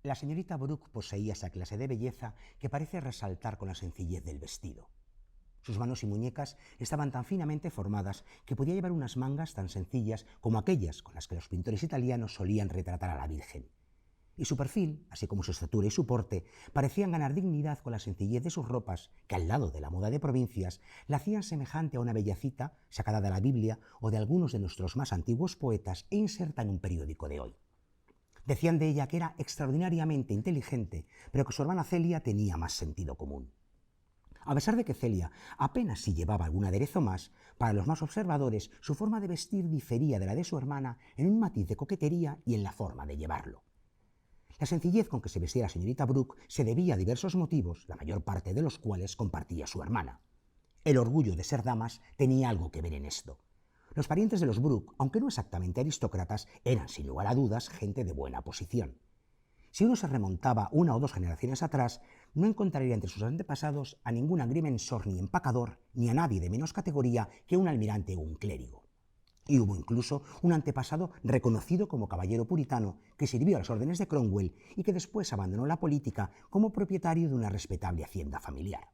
La señorita Brooke poseía esa clase de belleza que parece resaltar con la sencillez del vestido. Sus manos y muñecas estaban tan finamente formadas que podía llevar unas mangas tan sencillas como aquellas con las que los pintores italianos solían retratar a la Virgen. Y su perfil, así como su estatura y su porte, parecían ganar dignidad con la sencillez de sus ropas, que al lado de la moda de provincias, la hacían semejante a una bellacita sacada de la Biblia o de algunos de nuestros más antiguos poetas e inserta en un periódico de hoy. Decían de ella que era extraordinariamente inteligente, pero que su hermana Celia tenía más sentido común. A pesar de que Celia apenas si llevaba algún aderezo más, para los más observadores su forma de vestir difería de la de su hermana en un matiz de coquetería y en la forma de llevarlo. La sencillez con que se vestía la señorita Brooke se debía a diversos motivos, la mayor parte de los cuales compartía su hermana. El orgullo de ser damas tenía algo que ver en esto. Los parientes de los Brooke, aunque no exactamente aristócratas, eran sin lugar a dudas gente de buena posición. Si uno se remontaba una o dos generaciones atrás, no encontraría entre sus antepasados a ningún agrimensor ni empacador, ni a nadie de menos categoría que un almirante o un clérigo. Y hubo incluso un antepasado reconocido como caballero puritano que sirvió a las órdenes de Cromwell y que después abandonó la política como propietario de una respetable hacienda familiar.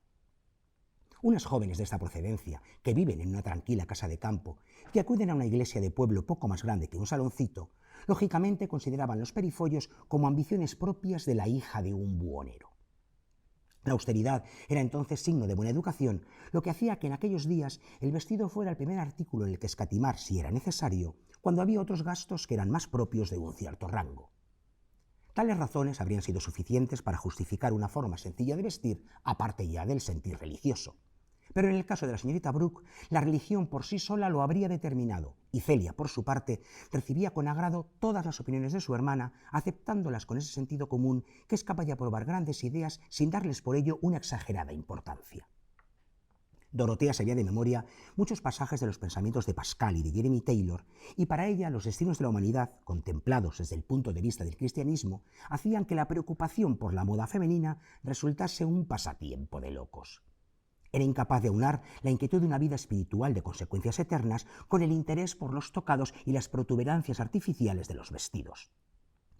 Unas jóvenes de esta procedencia, que viven en una tranquila casa de campo, que acuden a una iglesia de pueblo poco más grande que un saloncito, lógicamente consideraban los perifollos como ambiciones propias de la hija de un buhonero. La austeridad era entonces signo de buena educación, lo que hacía que en aquellos días el vestido fuera el primer artículo en el que escatimar si era necesario, cuando había otros gastos que eran más propios de un cierto rango. Tales razones habrían sido suficientes para justificar una forma sencilla de vestir, aparte ya del sentir religioso. Pero en el caso de la señorita Brooke, la religión por sí sola lo habría determinado, y Celia, por su parte, recibía con agrado todas las opiniones de su hermana, aceptándolas con ese sentido común que es capaz de aprobar grandes ideas sin darles por ello una exagerada importancia. Dorotea sabía de memoria muchos pasajes de los pensamientos de Pascal y de Jeremy Taylor, y para ella los destinos de la humanidad, contemplados desde el punto de vista del cristianismo, hacían que la preocupación por la moda femenina resultase un pasatiempo de locos. Era incapaz de aunar la inquietud de una vida espiritual de consecuencias eternas con el interés por los tocados y las protuberancias artificiales de los vestidos.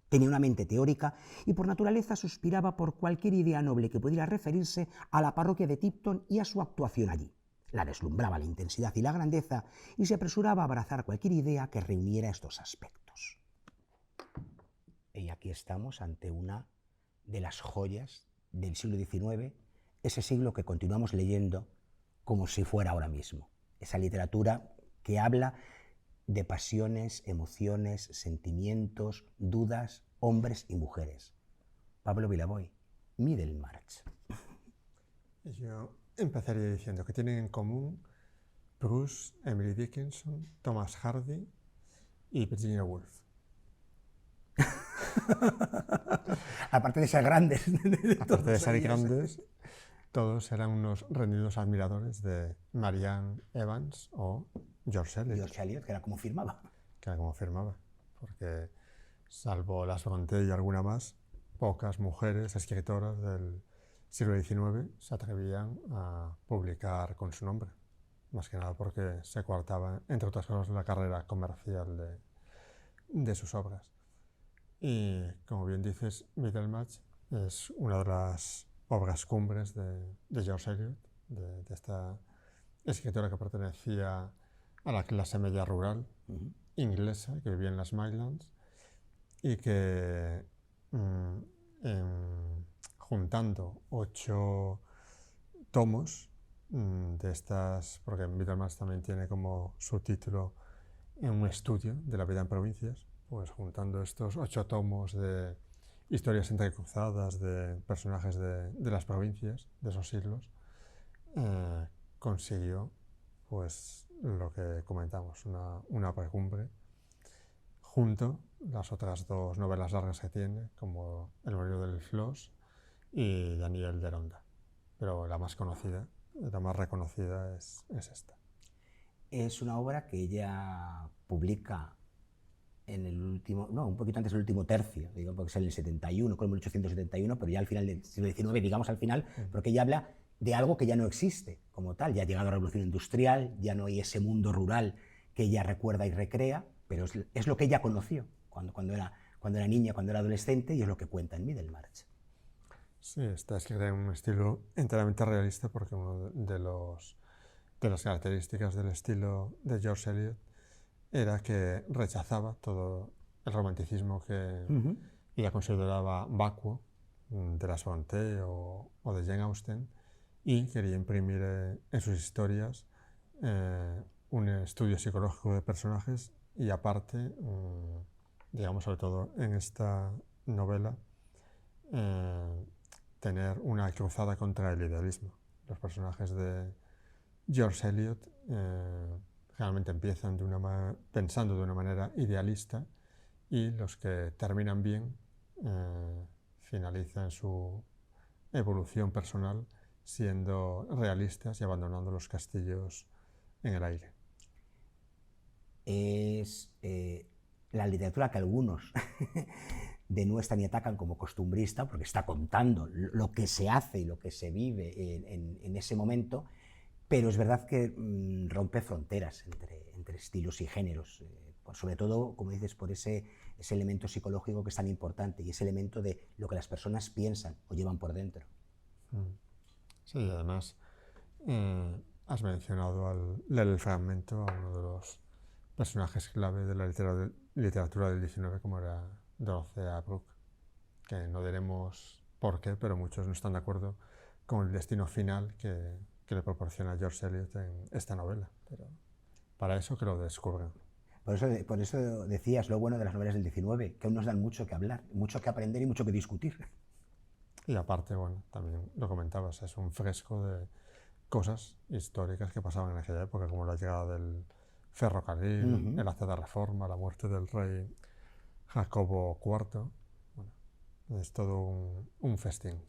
Tenía una mente teórica y por naturaleza suspiraba por cualquier idea noble que pudiera referirse a la parroquia de Tipton y a su actuación allí. La deslumbraba la intensidad y la grandeza y se apresuraba a abrazar cualquier idea que reuniera estos aspectos. Y aquí estamos ante una de las joyas del siglo XIX, ese siglo que continuamos leyendo como si fuera ahora mismo. Esa literatura que habla de pasiones, emociones, sentimientos, dudas, hombres y mujeres. Pablo Vilaboy, Middlemarch. Yo empezaría diciendo que tienen en común Proust, Emily Dickinson, Thomas Hardy y Virginia Woolf. Aparte de ser grandes. Aparte de ser grandes, todos eran unos rendidos admiradores de Marianne Evans o George Eliot. George Eliot, que era como firmaba. Que era como firmaba, porque salvo Las Brontë y alguna más, pocas mujeres escritoras del siglo XIX se atrevían a publicar con su nombre, más que nada porque se coartaba, entre otras cosas, la carrera comercial de sus obras. Y, como bien dices, Middlemarch es una de las obras cumbres de George Eliot, de esta escritora que pertenecía a la clase media rural inglesa, que vivía en las Midlands, y que juntando 8 tomos de estas, porque Middlemarch también tiene como subtítulo en un estudio de la vida en provincias, pues juntando estos 8 tomos de historias entrecruzadas de personajes de las provincias de esos siglos, consiguió pues lo que comentamos, una precumbre, junto las otras 2 novelas largas que tiene, como El Molino del Flos y Daniel Deronda. Pero la más conocida, la más reconocida es esta. Es una obra que ella publica en el último, no, un poquito antes del último tercio, digamos, porque es en el 71, con 1871, pero ya al final del siglo XIX, digamos al final, porque ella habla de algo que ya no existe como tal. Ya ha llegado la revolución industrial, ya no hay ese mundo rural que ella recuerda y recrea, pero es lo que ella conoció cuando cuando era niña, cuando era adolescente, y es lo que cuenta en Middlemarch. Sí, está escrita en un estilo enteramente realista porque una de las características del estilo de George Eliot era que rechazaba todo el romanticismo que ella consideraba vacuo, de La Brontë o de Jane Austen, y quería imprimir en sus historias un estudio psicológico de personajes y aparte, digamos sobre todo en esta novela, tener una cruzada contra el idealismo. Los personajes de George Eliot generalmente empiezan pensando de una manera idealista y los que terminan bien finalizan su evolución personal siendo realistas y abandonando los castillos en el aire. Es la literatura que algunos denuestan y atacan como costumbrista, porque está contando lo que se hace y lo que se vive en ese momento, pero es verdad que rompe fronteras entre estilos y géneros, sobre todo, como dices, por ese elemento psicológico que es tan importante y ese elemento de lo que las personas piensan o llevan por dentro. Sí, y además has mencionado al leer el fragmento a uno de los personajes clave de la literatura del XIX, como era Dorothea Brooke, que no diremos por qué, pero muchos no están de acuerdo con el destino final que le proporciona George Eliot en esta novela, pero para eso que lo descubran. Por eso decías lo bueno de las novelas del XIX, que aún nos dan mucho que hablar, mucho que aprender y mucho que discutir. Y aparte, bueno, también lo comentabas, es un fresco de cosas históricas que pasaban en aquella época, como la llegada del ferrocarril, el acta de reforma, la muerte del rey Jacobo IV. Bueno, es todo un festín.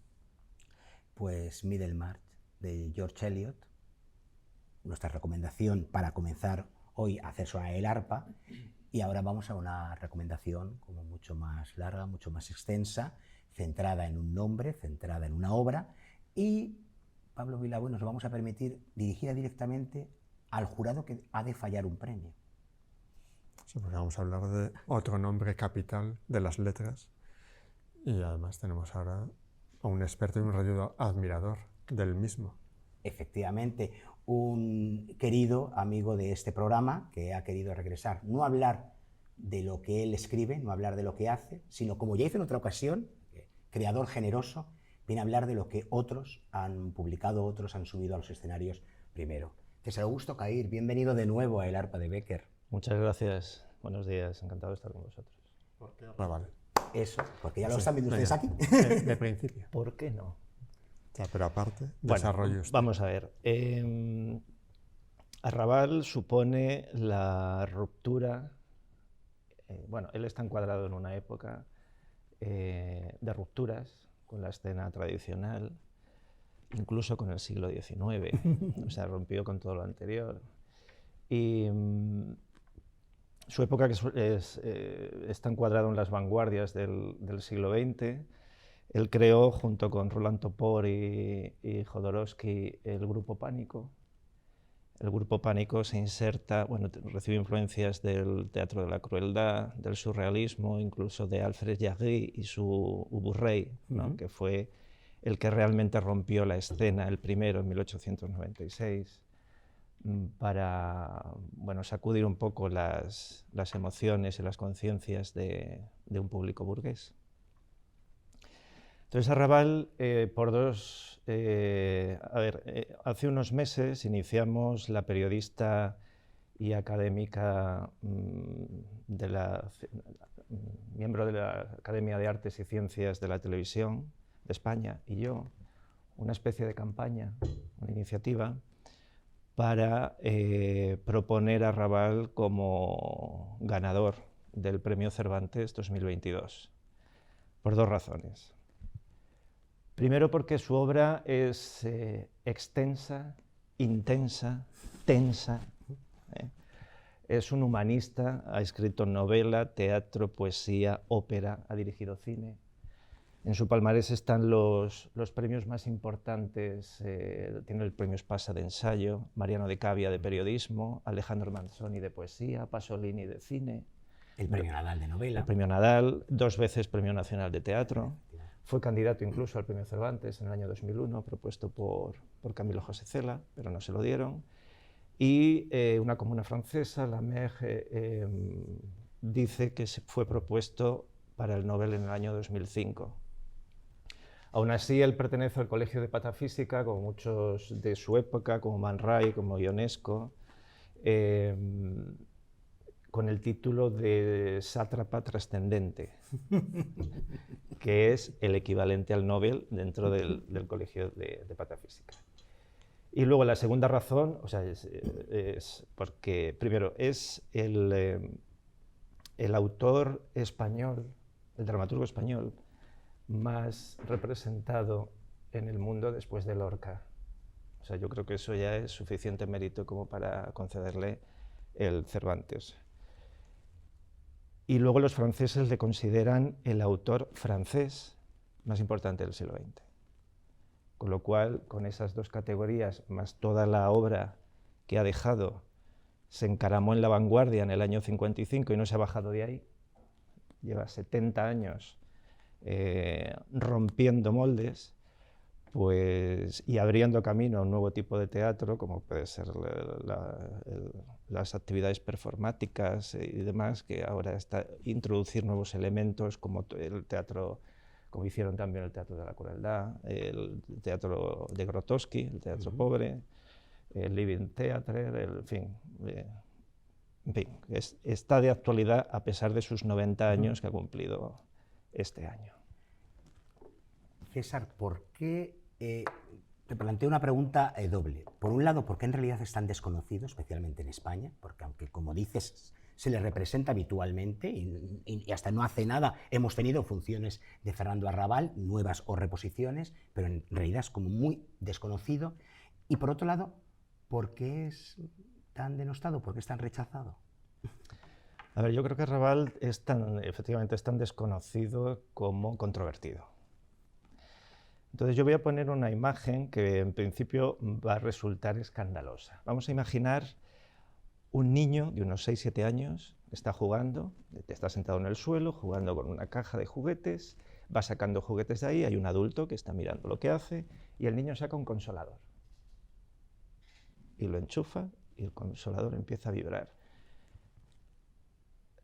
Pues Middlemarch, de George Eliot, nuestra recomendación para comenzar hoy a hacer sonar el arpa, y ahora vamos a una recomendación como mucho más larga, mucho más extensa, centrada en un nombre, centrada en una obra, y Pablo Vilabuena nos vamos a permitir dirigida directamente al jurado que ha de fallar un premio. Sí, porque vamos a hablar de otro nombre capital de las letras y además tenemos ahora a un experto y un radio admirador del mismo. Efectivamente, un querido amigo de este programa que ha querido regresar, no a hablar de lo que él escribe, no a hablar de lo que hace, sino, como ya hizo en otra ocasión, creador generoso, viene a hablar de lo que otros han publicado, otros han subido a los escenarios primero. César Augusto Cair, bienvenido de nuevo a El Arpa de Bécquer. Muchas gracias, buenos días, encantado de estar con vosotros. ¿Por qué? Vale. Eso, porque ya lo están viendo ustedes aquí. De principio. ¿Por qué no? Ya, pero aparte, Bueno, desarrollo usted. vamos a ver. Arrabal supone la ruptura, bueno, él está encuadrado en una época de rupturas con la escena tradicional, incluso con el siglo XIX, o sea, rompió con todo lo anterior. Y su época está encuadrado en las vanguardias del siglo XX. Él creó, junto con Roland Topor y Jodorowsky, el Grupo Pánico. El Grupo Pánico se inserta, bueno, recibe influencias del teatro de la crueldad, del surrealismo, incluso de Alfred Jarry y su Ubu Rey, ¿no? Que fue el que realmente rompió la escena, el primero, en 1896, para, bueno, sacudir un poco las emociones y las conciencias de un público burgués. Entonces, Arrabal, hace unos meses iniciamos la periodista y académica, miembro de la Academia de Artes y Ciencias de la Televisión de España y yo, una especie de campaña, una iniciativa, para proponer a Arrabal como ganador del Premio Cervantes 2022, por dos razones. Primero, porque su obra es extensa, intensa, tensa. Es un humanista, ha escrito novela, teatro, poesía, ópera, ha dirigido cine. En su palmarés están los premios más importantes, tiene el premio Espasa de ensayo, Mariano de Cavia de periodismo, Alejandro Manzoni de poesía, Pasolini de cine. El Premio Nadal de novela. El Premio Nadal, 2 veces Premio Nacional de Teatro. Fue candidato incluso al Premio Cervantes en el año 2001, propuesto por Camilo José Cela, pero no se lo dieron. Y una comuna francesa, la Mer, dice que fue propuesto para el Nobel en el año 2005. Aún así, él pertenece al Colegio de Patafísica, como muchos de su época, como Man Ray, como Ionesco, con el título de sátrapa trascendente, que es el equivalente al Nobel dentro del Colegio de Patafísica. Y luego la segunda razón, o sea, es porque, primero, es el autor español, el dramaturgo español, más representado en el mundo después de Lorca. O sea, yo creo que eso ya es suficiente mérito como para concederle el Cervantes. Y luego los franceses le consideran el autor francés más importante del siglo XX. Con lo cual, con esas 2 categorías, más toda la obra que ha dejado, se encaramó en la vanguardia en el año 55 y no se ha bajado de ahí. Lleva 70 años rompiendo moldes, pues, y abriendo camino a un nuevo tipo de teatro, como puede ser las actividades performáticas y demás, que ahora está introducir nuevos elementos, como el teatro, como hicieron también el Teatro de la Crueldad, el teatro de Grotowski, el teatro pobre, el Living Theatre, en fin, está de actualidad a pesar de sus 90 años que ha cumplido este año. César, ¿por qué te planteo una pregunta doble? Por un lado, ¿por qué en realidad es tan desconocido, especialmente en España? Porque aunque, como dices, se le representa habitualmente y hasta no hace nada hemos tenido funciones de Fernando Arrabal, nuevas o reposiciones, pero en realidad es como muy desconocido. Y por otro lado, ¿por qué es tan denostado? ¿Por qué es tan rechazado? A ver, yo creo que Arrabal efectivamente es tan desconocido como controvertido. Entonces yo voy a poner una imagen que en principio va a resultar escandalosa. Vamos a imaginar un niño de unos 6-7 años, está jugando, está sentado en el suelo, jugando con una caja de juguetes, va sacando juguetes de ahí, hay un adulto que está mirando lo que hace, y el niño saca un consolador. Y lo enchufa, y el consolador empieza a vibrar.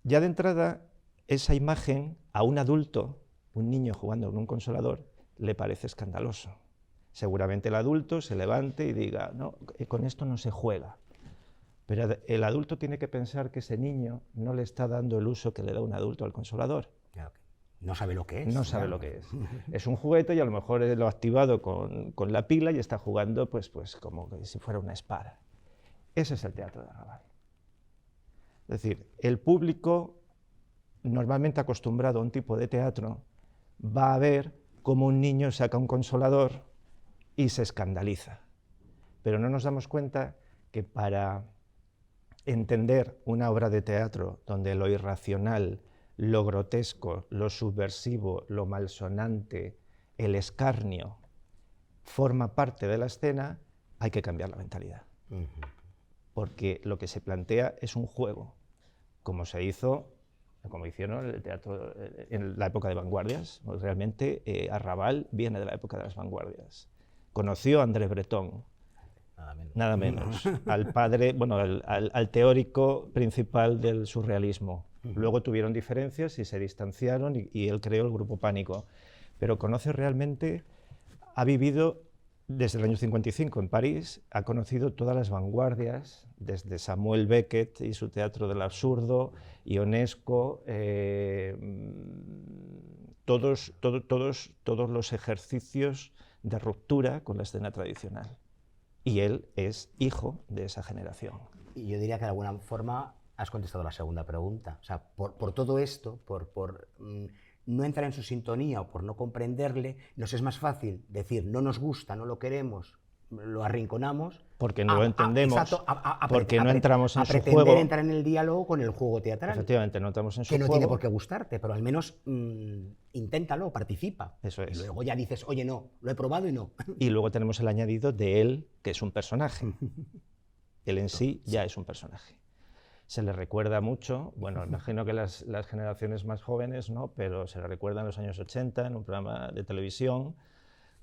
Ya de entrada, esa imagen a un adulto, un niño jugando con un consolador, le parece escandaloso. Seguramente el adulto se levante y diga, no, con esto no se juega. Pero el adulto tiene que pensar que ese niño no le está dando el uso que le da un adulto al consolador. Claro, no sabe lo que es. No sabe lo que es. Es un juguete y a lo mejor lo ha activado con la pila y está jugando pues como si fuera una espada. Ese es el teatro de Arrabal. Es decir, el público normalmente acostumbrado a un tipo de teatro va a ver cómo un niño saca un consolador y se escandaliza. Pero no nos damos cuenta que para entender una obra de teatro donde lo irracional, lo grotesco, lo subversivo, lo malsonante, el escarnio, forma parte de la escena, hay que cambiar la mentalidad. Porque lo que se plantea es un juego, como hicieron el teatro en la época de vanguardias. Realmente Arrabal viene de la época de las vanguardias. Conoció a André Breton, nada menos, al padre, bueno, al teórico principal del surrealismo. Luego tuvieron diferencias y se distanciaron y él creó el Grupo Pánico. Pero conoce realmente, ha vivido desde el año 55 en París, ha conocido todas las vanguardias, desde Samuel Beckett y su teatro del absurdo, Ionesco, todos los ejercicios de ruptura con la escena tradicional. Y él es hijo de esa generación. Y yo diría que de alguna forma has contestado la segunda pregunta. O sea, por todo esto, por no entrar en su sintonía o por no comprenderle, nos es más fácil decir no nos gusta, no lo queremos, lo arrinconamos. Porque no lo entendemos, exacto, porque no entramos en su juego. A pretender entrar en el diálogo con el juego teatral. Efectivamente, no entramos en su juego. Que no juego. tiene por qué gustarte, pero al menos inténtalo, participa. Eso es. Y luego ya dices, oye, no, lo he probado y no. Y luego tenemos el añadido de él, que es un personaje. Él en sí ya es un personaje. se le recuerda mucho, bueno, imagino que las generaciones más jóvenes, ¿no? Pero se le recuerda en los años 80 en un programa de televisión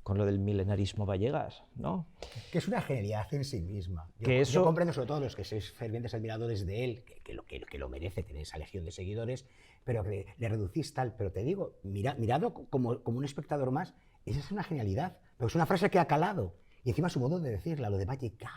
con lo del milenarismo va a llegar, ¿no? Que es una genialidad en sí misma. Que Yo comprendo sobre todo los que sois fervientes admiradores de él, que lo merece tener esa legión de seguidores, pero que le reducís tal. Pero te digo, mirado como un espectador más, esa es una genialidad. Pero es una frase que ha calado. Y encima su modo de decirla, lo de va a llegar.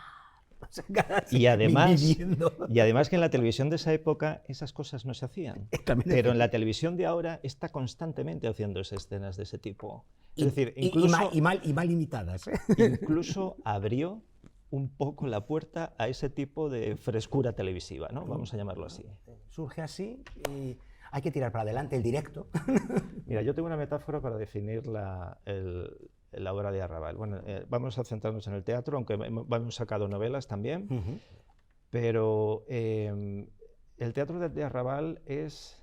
Y además que en la televisión de esa época esas cosas no se hacían. Pero en la televisión de ahora está constantemente haciendo escenas de ese tipo. Es decir, incluso, y mal imitadas. Incluso abrió un poco la puerta a ese tipo de frescura televisiva, ¿no? Vamos a llamarlo así. Surge así y hay que tirar para adelante el directo. Mira, yo tengo una metáfora para definir la obra de Arrabal. Bueno, vamos a centrarnos en el teatro, aunque hemos sacado novelas también, pero el teatro de Arrabal es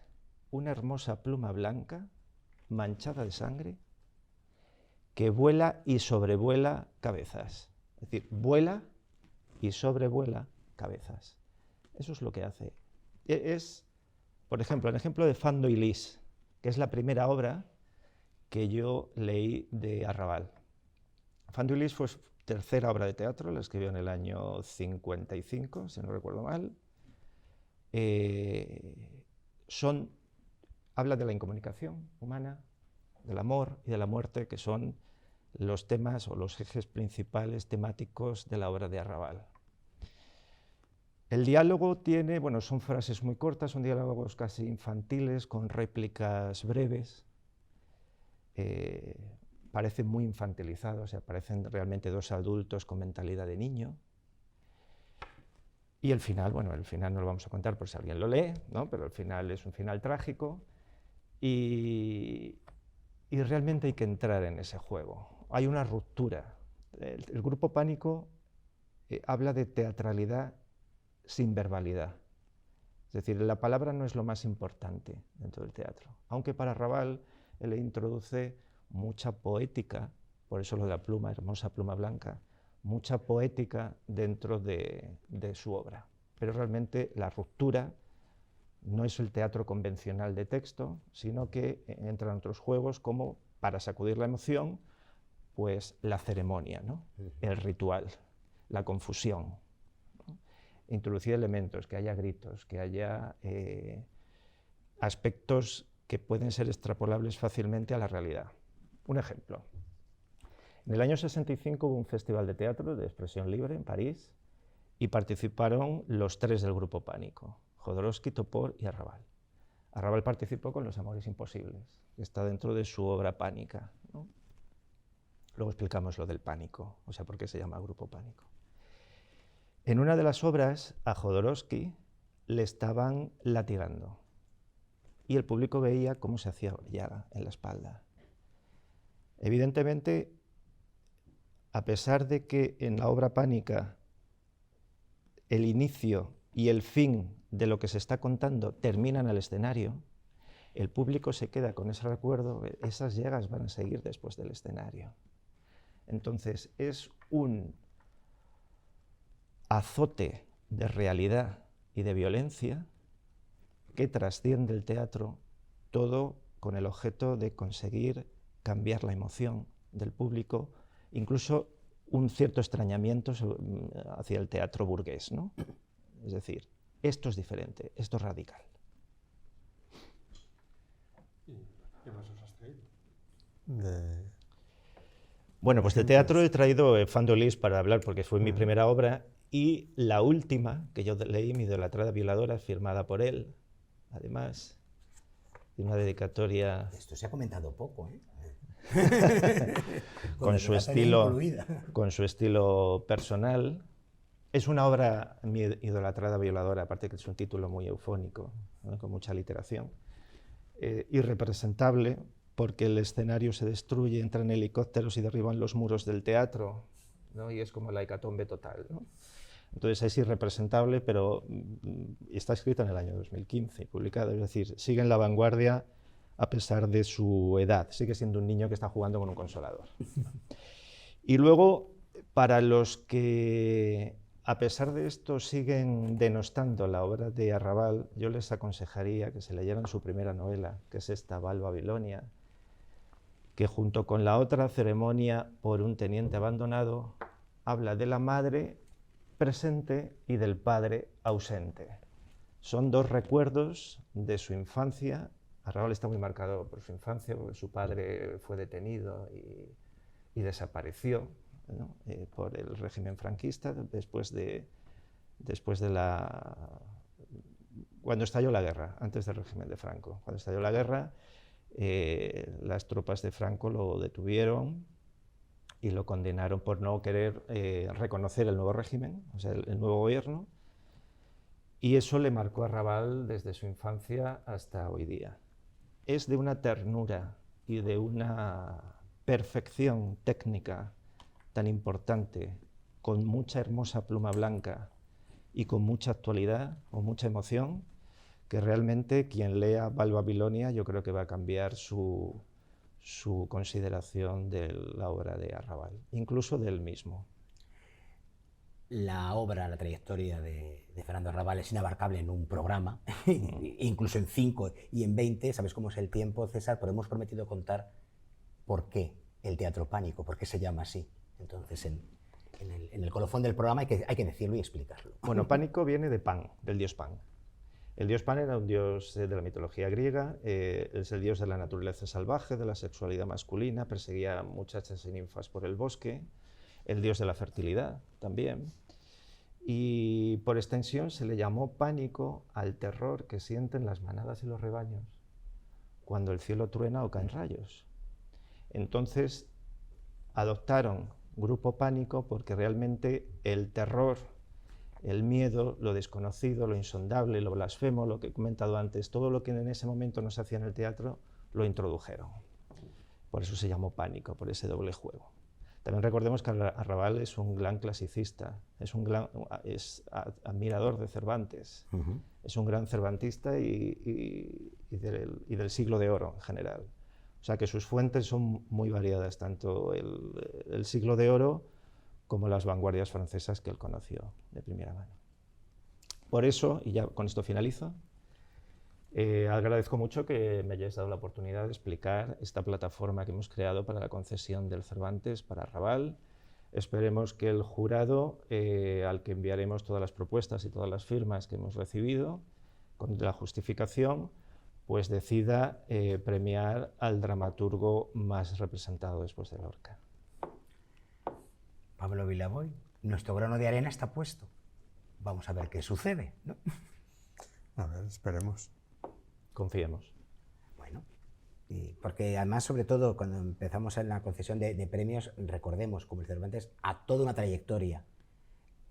una hermosa pluma blanca, manchada de sangre, que vuela y sobrevuela cabezas. Es decir, vuela y sobrevuela cabezas. Eso es lo que hace. Es, por ejemplo, el ejemplo de Fando y Lis, que es la primera obra que yo leí de Arrabal. Fando y Lis fue su tercera obra de teatro, la escribió en el año 55, si no recuerdo mal. Habla de la incomunicación humana, del amor y de la muerte, que son los temas o los ejes principales temáticos de la obra de Arrabal. El diálogo tiene, bueno, son frases muy cortas, son diálogos casi infantiles, con réplicas breves. Parecen muy infantilizados, o sea, parecen realmente dos adultos con mentalidad de niño. Y el final, bueno, el final no lo vamos a contar por si alguien lo lee, ¿no? Pero el final es un final trágico y realmente hay que entrar en ese juego. Hay una ruptura. El Grupo Pánico habla de teatralidad sin verbalidad. Es decir, la palabra no es lo más importante dentro del teatro, aunque para Arrabal él introduce mucha poética, por eso lo de la pluma, hermosa pluma blanca, mucha poética dentro de su obra. Pero realmente la ruptura no es el teatro convencional de texto, sino que entran otros juegos como, para sacudir la emoción, pues la ceremonia, ¿no? El ritual, la confusión, ¿no? Introducir elementos, que haya gritos, que haya aspectos que pueden ser extrapolables fácilmente a la realidad. Un ejemplo. En el año 65 hubo un festival de teatro de expresión libre en París y participaron los tres del Grupo Pánico, Jodorowsky, Topor y Arrabal. Arrabal participó con Los amores imposibles, que está dentro de su obra Pánica, ¿no? Luego explicamos lo del pánico, o sea, por qué se llama Grupo Pánico. En una de las obras, a Jodorowsky le estaban latigando y el público veía cómo se hacía llaga en la espalda. Evidentemente, a pesar de que en la obra Pánica el inicio y el fin de lo que se está contando terminan en el escenario, el público se queda con ese recuerdo, esas llagas van a seguir después del escenario. Entonces, es un azote de realidad y de violencia que trasciende el teatro, todo con el objeto de conseguir cambiar la emoción del público, incluso un cierto extrañamiento hacia el teatro burgués, ¿no? Es decir, esto es diferente, esto es radical. ¿Qué más os has traído? Bueno, pues de teatro he traído Fando y Lis para hablar porque fue mi primera obra y la última que yo leí, Mi idolatrada violadora, firmada por él, además, y una dedicatoria... Esto se ha comentado poco, ¿eh? con su estilo personal. Es una obra, Mi idolatrada violadora, aparte que es un título muy eufónico, ¿no? Con mucha literación, irrepresentable, porque el escenario se destruye, entran helicópteros y derriban los muros del teatro, ¿no? Y es como la hecatombe total, ¿no? Entonces es irrepresentable, pero está escrita en el año 2015 y publicada, es decir, sigue en la vanguardia a pesar de su edad, sigue siendo un niño que está jugando con un consolador. Y luego, para los que a pesar de esto siguen denostando la obra de Arrabal, yo les aconsejaría que se leyeran su primera novela, que es esta, Val Babilonia, que junto con la otra, Ceremonia por un teniente abandonado, habla de la madre presente y del padre ausente. Son dos recuerdos de su infancia. Arrabal está muy marcado por su infancia, porque su padre fue detenido y desapareció, ¿no? Por el régimen franquista cuando estalló la guerra, antes del régimen de Franco. Cuando estalló la guerra, las tropas de Franco lo detuvieron y lo condenaron por no querer reconocer el nuevo régimen, o sea, el nuevo gobierno, y eso le marcó a Arrabal desde su infancia hasta hoy día. Es de una ternura y de una perfección técnica tan importante, con mucha hermosa pluma blanca y con mucha actualidad o mucha emoción, que realmente quien lea Val Babilonia yo creo que va a cambiar su consideración de la obra de Arrabal, incluso del mismo. La obra, la trayectoria de Fernando Arrabal es inabarcable en un programa, incluso en 5 y en 20, sabes cómo es el tiempo, César, pero hemos prometido contar por qué el Teatro Pánico, por qué se llama así. Entonces, en el colofón del programa hay que decirlo y explicarlo. Bueno, Pánico viene de Pan, del dios Pan. El dios Pan era un dios de la mitología griega, es el dios de la naturaleza salvaje, de la sexualidad masculina, perseguía a muchachas y ninfas por el bosque, el dios de la fertilidad también, y por extensión se le llamó pánico al terror que sienten las manadas y los rebaños cuando el cielo truena o caen rayos. Entonces adoptaron Grupo Pánico porque realmente el terror, el miedo, lo desconocido, lo insondable, lo blasfemo, lo que he comentado antes, todo lo que en ese momento no se hacía en el teatro, lo introdujeron. Por eso se llamó Pánico, por ese doble juego. También recordemos que Arrabal es un gran clasicista, es admirador de Cervantes, es un gran cervantista y del siglo de oro en general. O sea que sus fuentes son muy variadas, tanto el siglo de oro como las vanguardias francesas que él conoció de primera mano. Por eso, y ya con esto finalizo, agradezco mucho que me hayáis dado la oportunidad de explicar esta plataforma que hemos creado para la concesión del Cervantes para Arrabal. Esperemos que el jurado, al que enviaremos todas las propuestas y todas las firmas que hemos recibido, con la justificación, pues decida premiar al dramaturgo más representado después de Lorca. Pablo Vilaboy, nuestro grano de arena está puesto. Vamos a ver qué sucede, ¿no? A ver, esperemos. Confiemos. Bueno, porque además, sobre todo, cuando empezamos en la concesión de premios, recordemos, como el Cervantes, a toda una trayectoria.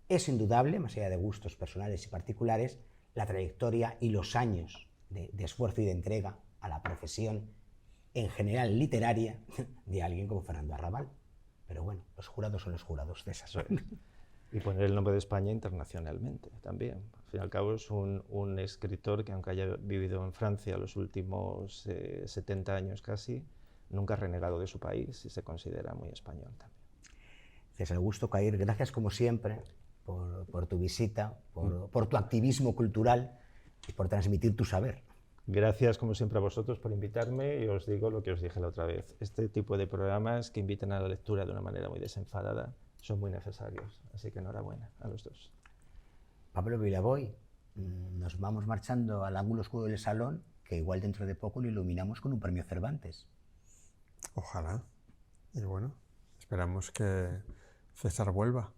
Es indudable, más allá de gustos personales y particulares, la trayectoria y los años de esfuerzo y de entrega a la profesión, en general literaria, de alguien como Fernando Arrabal. Pero bueno, los jurados son los jurados de esas. Y poner el nombre de España internacionalmente también. Al fin y al cabo es un escritor que, aunque haya vivido en Francia los últimos 70 años casi, nunca ha renegado de su país y se considera muy español también. César Augusto Cair, gracias como siempre por tu visita, por tu activismo cultural y por transmitir tu saber. Gracias, como siempre, a vosotros por invitarme y os digo lo que os dije la otra vez. Este tipo de programas que invitan a la lectura de una manera muy desenfadada son muy necesarios, así que enhorabuena a los dos. Pablo Vilaboy, nos vamos marchando al ángulo oscuro del salón, que igual dentro de poco lo iluminamos con un premio Cervantes. Ojalá. Y bueno, esperamos que César vuelva.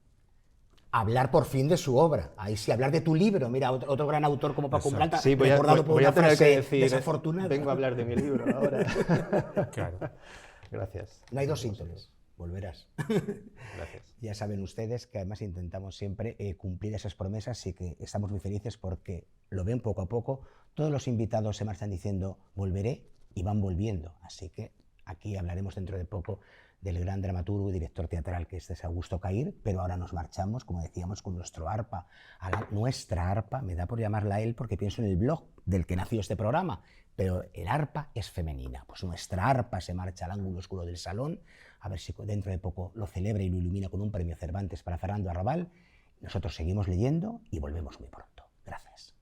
Hablar por fin de su obra. Ahí sí, hablar de tu libro. Mira, otro gran autor como Paco Planta, sí, voy a tener que decir, desafortunada. Vengo a hablar de mi libro ahora. Claro. Gracias. No hay dos síntomas. Volverás. Gracias. Ya saben ustedes que además intentamos siempre cumplir esas promesas y que estamos muy felices porque lo ven poco a poco. Todos los invitados se marchan diciendo volveré y van volviendo. Así que aquí hablaremos dentro de poco del gran dramaturgo y director teatral que es César Augusto Cair, pero ahora nos marchamos, como decíamos, con nuestro arpa, nuestra arpa, me da por llamarla él porque pienso en el blog del que nació este programa, pero el arpa es femenina, pues nuestra arpa se marcha al ángulo oscuro del salón, a ver si dentro de poco lo celebra y lo ilumina con un premio Cervantes para Fernando Arrabal, Nosotros seguimos leyendo y volvemos muy pronto. Gracias.